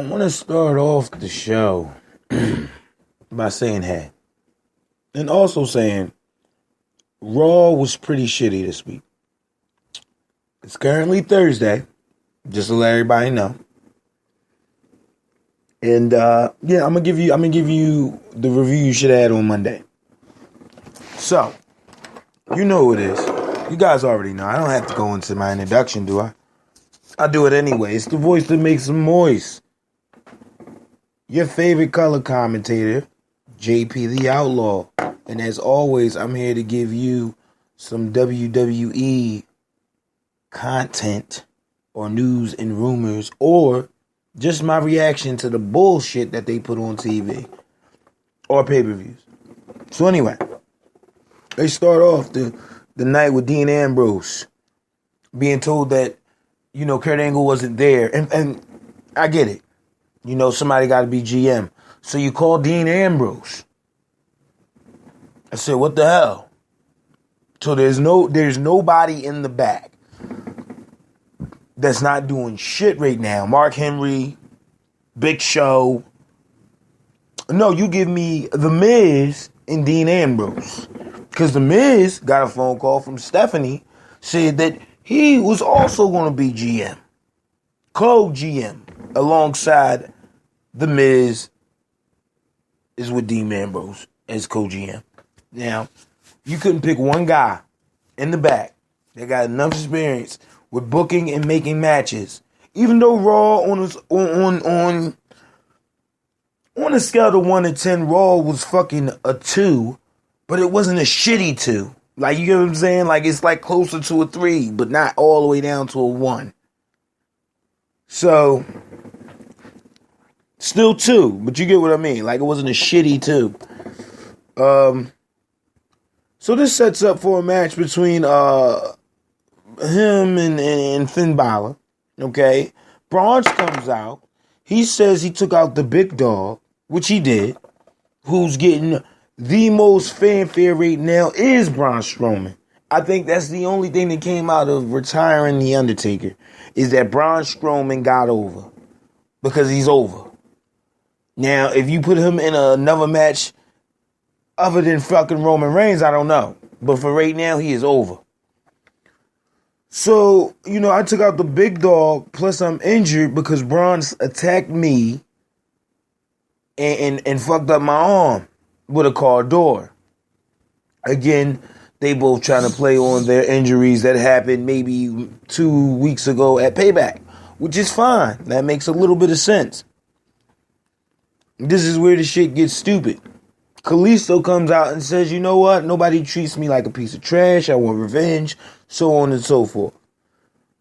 I want to start off the show by saying hey. And also saying Raw was pretty shitty this week. It's currently Thursday, just to let everybody know. And I'm gonna give you the review you should have had on Monday. So, you know who it is. You guys already know. I don't have to go into my introduction, do I? I do it anyway. It's the voice that makes them moist. Your favorite color commentator, JP the Outlaw. And as always, I'm here to give you some WWE content or news and rumors or just my reaction to the bullshit that they put on TV or pay-per-views. So anyway, they start off the night with Dean Ambrose being told that, Kurt Angle wasn't there. And I get it. Somebody got to be GM. So you call Dean Ambrose. I said, what the hell? So there's nobody in the back that's not doing shit right now. Mark Henry, Big Show. No, you give me The Miz and Dean Ambrose. Because The Miz got a phone call from Stephanie, said that he was also going to be GM. Co-GM. Alongside The Miz is with Dean Ambrose as co-GM. Now, you couldn't pick one guy in the back that got enough experience with booking and making matches. Even though Raw on a scale of 1 to 10, Raw was fucking a 2, but it wasn't a shitty 2. Like, you get what I'm saying? Like, it's like closer to a 3, but not all the way down to a 1. So, still 2, but you get what I mean. Like, it wasn't a shitty 2. So this sets up for a match between him and Finn Balor. Okay, Braun comes out. He says he took out the big dog, which he did. Who's getting the most fanfare right now is Braun Strowman. I think that's the only thing that came out of retiring The Undertaker is that Braun Strowman got over because he's over. Now, if you put him in another match other than fucking Roman Reigns, I don't know. But for right now, he is over. So, I took out the big dog, plus I'm injured because Braun attacked me and fucked up my arm with a car door. Again, they both trying to play on their injuries that happened maybe 2 weeks ago at Payback, which is fine. That makes a little bit of sense. This is where the shit gets stupid. Kalisto comes out and says, you know what? Nobody treats me like a piece of trash. I want revenge, so on and so forth.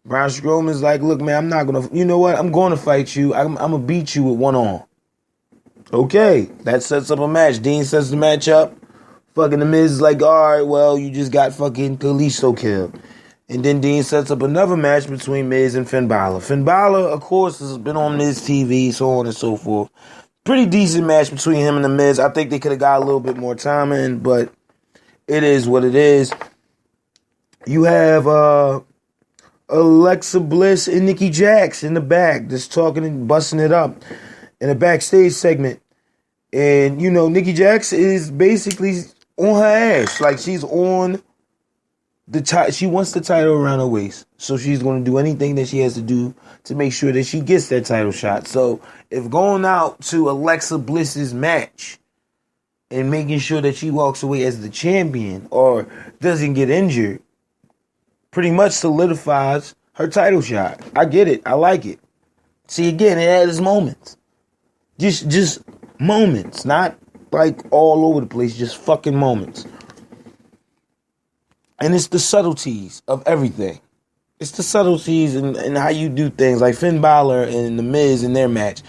Braun Strowman's like, look, man, I'm not going to, you know what? I'm going to fight you. I'm going to beat you with one arm. Okay, that sets up a match. Dean sets the match up. Fucking The Miz is like, all right, well, you just got fucking Kalisto killed. And then Dean sets up another match between Miz and Finn Balor. Finn Balor, of course, has been on Miz TV, so on and so forth. Pretty decent match between him and The Miz. I think they could have got a little bit more time in, but it is what it is. You have Alexa Bliss and Nikki Jax in the back, just talking and busting it up in a backstage segment. And, Nikki Jax is basically on her ass. Like, she's on the she wants the title around her waist. So she's going to do anything that she has to do to make sure that she gets that title shot. So if going out to Alexa Bliss's match and making sure that she walks away as the champion or doesn't get injured, pretty much solidifies her title shot. I get it. I like it. See, again, it has moments. Just moments. Not like all over the place. Just fucking moments. And it's the subtleties of everything. It's the subtleties and how you do things. Like Finn Balor and The Miz in their match.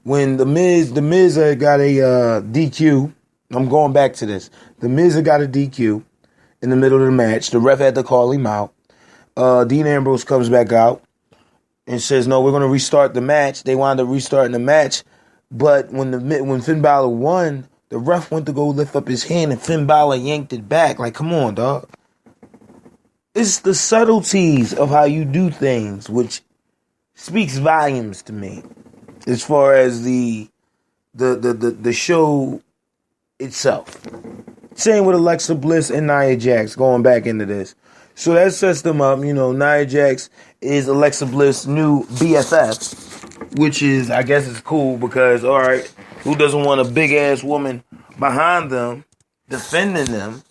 When The Miz got a DQ. I'm going back to this. The Miz got a DQ in the middle of the match. The ref had to call him out. Dean Ambrose comes back out and says, no, we're going to restart the match. They wound up restarting the match. But when Finn Balor won, the ref went to go lift up his hand and Finn Balor yanked it back. Like, come on, dog. It's the subtleties of how you do things which speaks volumes to me. as far as the show itself. Same with Alexa Bliss and Nia Jax going back into this. So that sets them up. You know, Nia Jax is Alexa Bliss' new BFF, which is, I guess, it's cool because, all right, who doesn't want a big ass woman behind them, defending them,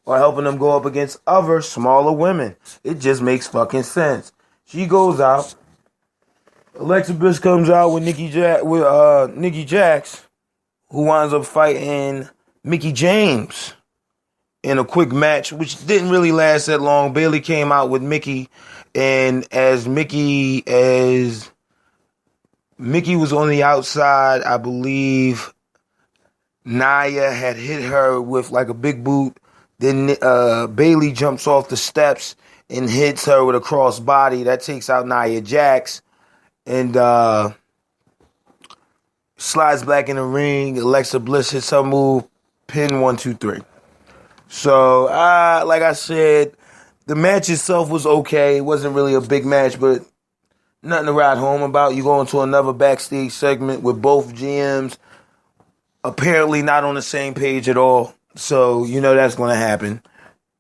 or helping them go up against other smaller women? It just makes fucking sense. She goes out. Alexa Bliss comes out with Nikki Jax, who winds up fighting Mickie James in a quick match, which didn't really last that long. Bayley came out with Mickie, and as Mickie was on the outside, I believe Nia had hit her with like a big boot. Then Bayley jumps off the steps and hits her with a cross body. That takes out Nia Jax and slides back in the ring. Alexa Bliss hits her move, pin 1, 2, 3. So, like I said, the match itself was okay. It wasn't really a big match, but nothing to ride home about. You go into another backstage segment with both GMs apparently not on the same page at all. So, you know that's going to happen.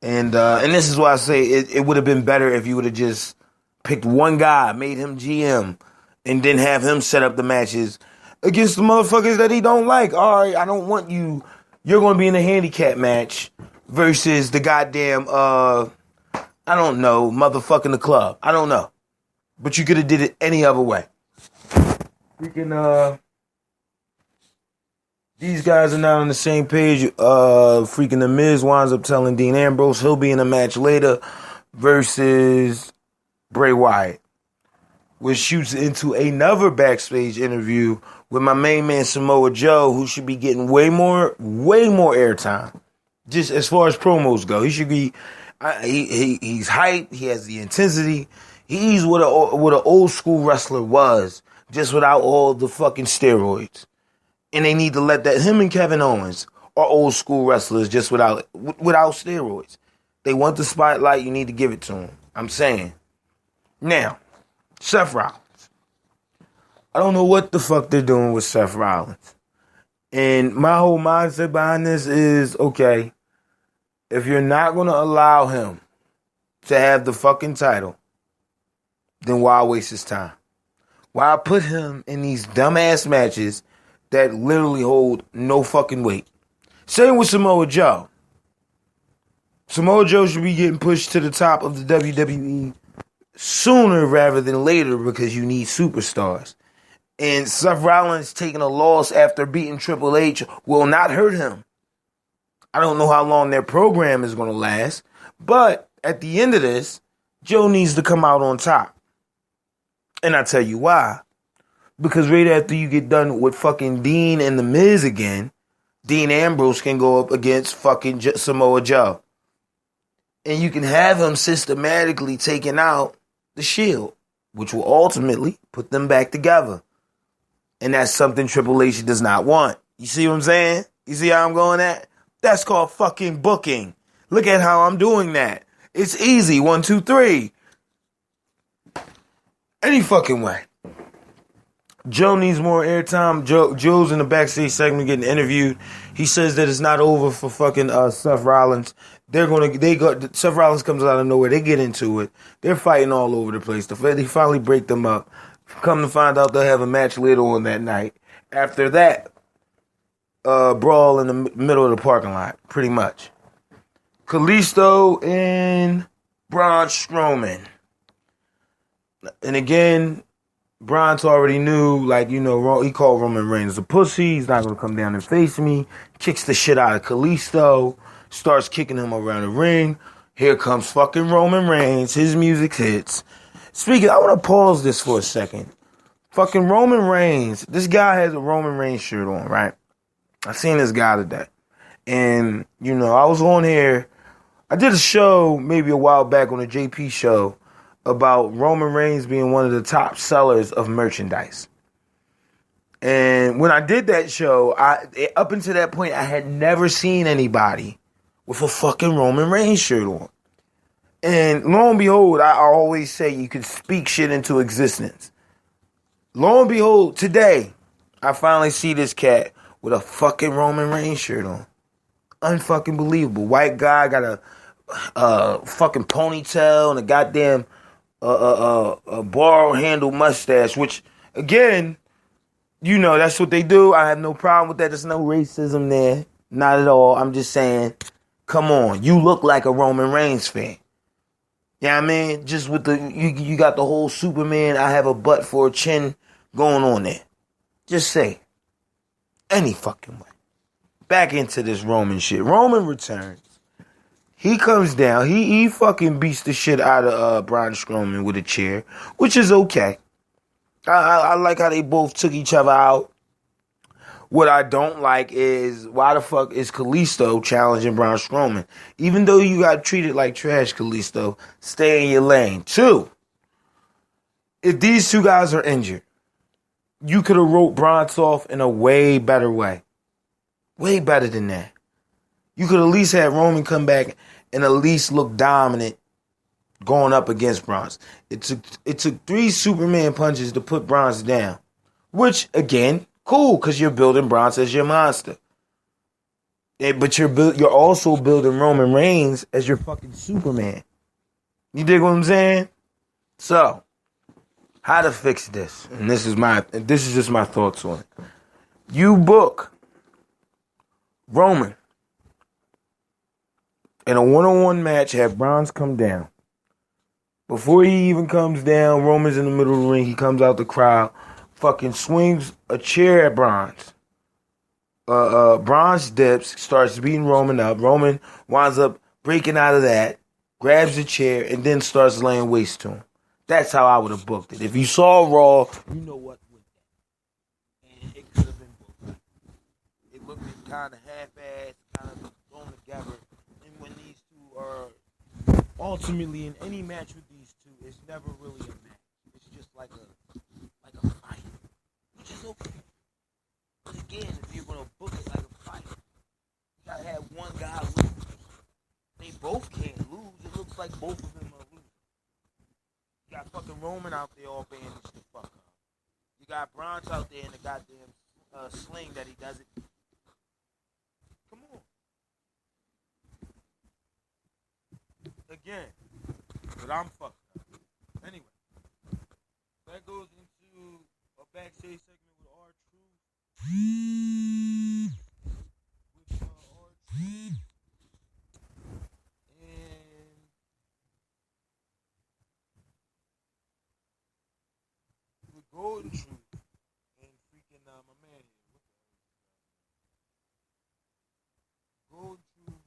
And this is why I say it would have been better if you would have just picked one guy, made him GM, and then have him set up the matches against the motherfuckers that he don't like. All right, I don't want you. You're going to be in a handicap match versus the goddamn, I don't know, motherfucking the club. I don't know. But you could have did it any other way. Freaking, these guys are not on the same page. Freaking The Miz winds up telling Dean Ambrose he'll be in a match later versus Bray Wyatt, which shoots into another backstage interview with my main man Samoa Joe, who should be getting way more airtime. Just as far as promos go, he should be. He's hyped. He has the intensity. He's what an old school wrestler was, just without all the fucking steroids. And they need to let that. Him and Kevin Owens are old school wrestlers, just without steroids. They want the spotlight. You need to give it to them. I'm saying. Now, Seth Rollins. I don't know what the fuck they're doing with Seth Rollins. And my whole mindset behind this is, okay, if you're not going to allow him to have the fucking title, then why waste his time? Why put him in these dumbass matches that literally hold no fucking weight? Same with Samoa Joe. Samoa Joe should be getting pushed to the top of the WWE sooner rather than later because you need superstars. And Seth Rollins taking a loss after beating Triple H will not hurt him. I don't know how long their program is going to last, but at the end of this, Joe needs to come out on top. And I tell you why. Because right after you get done with fucking Dean and The Miz again, Dean Ambrose can go up against fucking Samoa Joe. And you can have him systematically taking out the Shield, which will ultimately put them back together. And that's something Triple H does not want. You see what I'm saying? You see how I'm going at? That's called fucking booking. Look at how I'm doing that. It's easy. 1, 2, 3. Any fucking way. Joe needs more airtime. Joe's in the backstage segment getting interviewed. He says that it's not over for fucking Seth Rollins. Seth Rollins comes out of nowhere. They get into it. They're fighting all over the place. They finally break them up. Come to find out they'll have a match later on that night. After that, brawl in the middle of the parking lot, pretty much. Kalisto and Braun Strowman. And again, Braun's already knew, he called Roman Reigns a pussy. He's not going to come down and face me. Kicks the shit out of Kalisto. Starts kicking him around the ring. Here comes fucking Roman Reigns. His music hits. Speaking, I want to pause this for a second. Fucking Roman Reigns. This guy has a Roman Reigns shirt on, right? I seen this guy today. And, I was on here. I did a show maybe a while back on the JP show about Roman Reigns being one of the top sellers of merchandise. And when I did that show, up until that point, I had never seen anybody with a fucking Roman Reigns shirt on. And lo and behold, I always say you can speak shit into existence. Lo and behold, today, I finally see this cat with a fucking Roman Reigns shirt on. Unfucking believable. White guy got a fucking ponytail and a goddamn bar handle mustache, which again, you know, that's what they do. I have no problem with that. There's no racism there. Not at all. I'm just saying, come on. You look like a Roman Reigns fan. You know what I mean? Just with the, you got the whole Superman, I have a butt for a chin going on there. Just say. Any fucking way. Back into this Roman shit. Roman returns. He comes down. He fucking beats the shit out of Braun Strowman with a chair, which is okay. I like how they both took each other out. What I don't like is why the fuck is Kalisto challenging Braun Strowman? Even though you got treated like trash, Kalisto, stay in your lane. 2, if these two guys are injured, you could have wrote Braun off in a way better way. Way better than that. You could at least have Roman come back and at least look dominant going up against Braun. It took 3 Superman punches to put Braun down. Which, again, cool, because you're building Braun as your monster. But you're also building Roman Reigns as your fucking Superman. You dig what I'm saying? So, how to fix this? And this is just my thoughts on it. You book Roman in a one-on-one match, have Braun come down. Before he even comes down, Roman's in the middle of the ring. He comes out the crowd, fucking swings a chair at Braun. Braun dips, starts beating Roman up. Roman winds up breaking out of that, grabs the chair, and then starts laying waste to him. That's how I would have booked it. If you saw Raw, you know what went down. And it could have been booked. It looked kind of half-assed, kind of thrown together. And when these two are ultimately in any match with these two, it's never really a match. It's just like a fight, which is okay. But again, if you're gonna book it like a fight, you gotta have one guy lose. They both can't lose. It looks like both of them are losing. You got fucking Roman out there all bandaged the fuck up. You got Braun out there in the goddamn sling that he doesn't. Come on. Again, but I'm fucked up. Anyway, that goes into a backstage segment with R-Truth. With R-Truth. And with Golden Truth. And freaking my man here. What the hell is this? Golden Truth.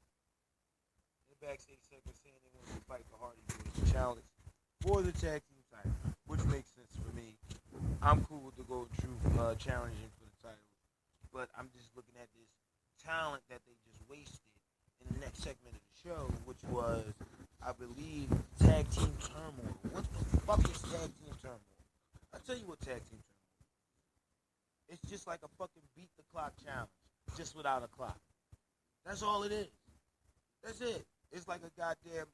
In the backstage segment saying they want to fight the Hardy Boys challenge for the tag team title, which makes sense for me. I'm cool with the Golden Truth challenging for the title, but I'm just looking at this talent that they just wasted in the next segment of the show, which was, I believe, tag team turmoil. What the fuck is tag team turmoil? I'll tell you what tag team turmoil is. It's just like a fucking beat the clock challenge, just without a clock. That's all it is. That's it. It's like a goddamn,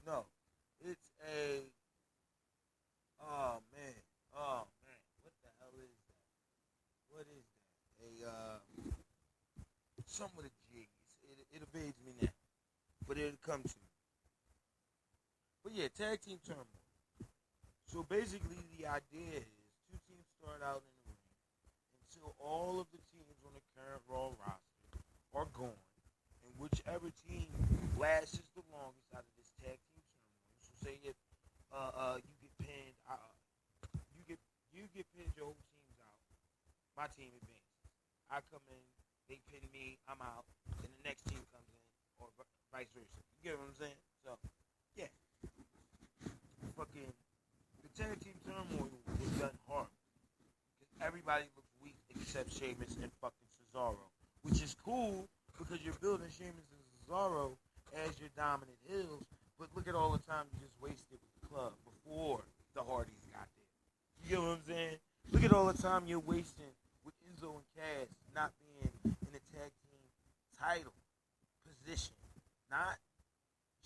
no. It's a, oh man, what the hell is that? What is that? Something with a G. It evades me now, but it'll come to me. But yeah, tag team turmoil. So basically the idea is 2 teams start out in the ring until all of the teams on the current Raw roster are gone. And whichever team lasts the longest out of this tag team turmoil. So say if you get pinned, you get pinned, your whole team's out. My team advances. I come in, they pin me, I'm out, and the next team comes in, or vice versa. You get what I'm saying? So yeah, fucking the tag team turmoil was done hard because everybody looks weak except Sheamus and fucking Cesaro, which is cool. Because you're building Sheamus and Cesaro as your dominant heels, but look at all the time you just wasted with the club before the Hardys got there. You get what I'm saying? Look at all the time you're wasting with Enzo and Cass not being in the tag team title position. Not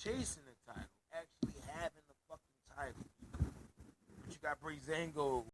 chasing the title, actually having the fucking title. But you got Breezango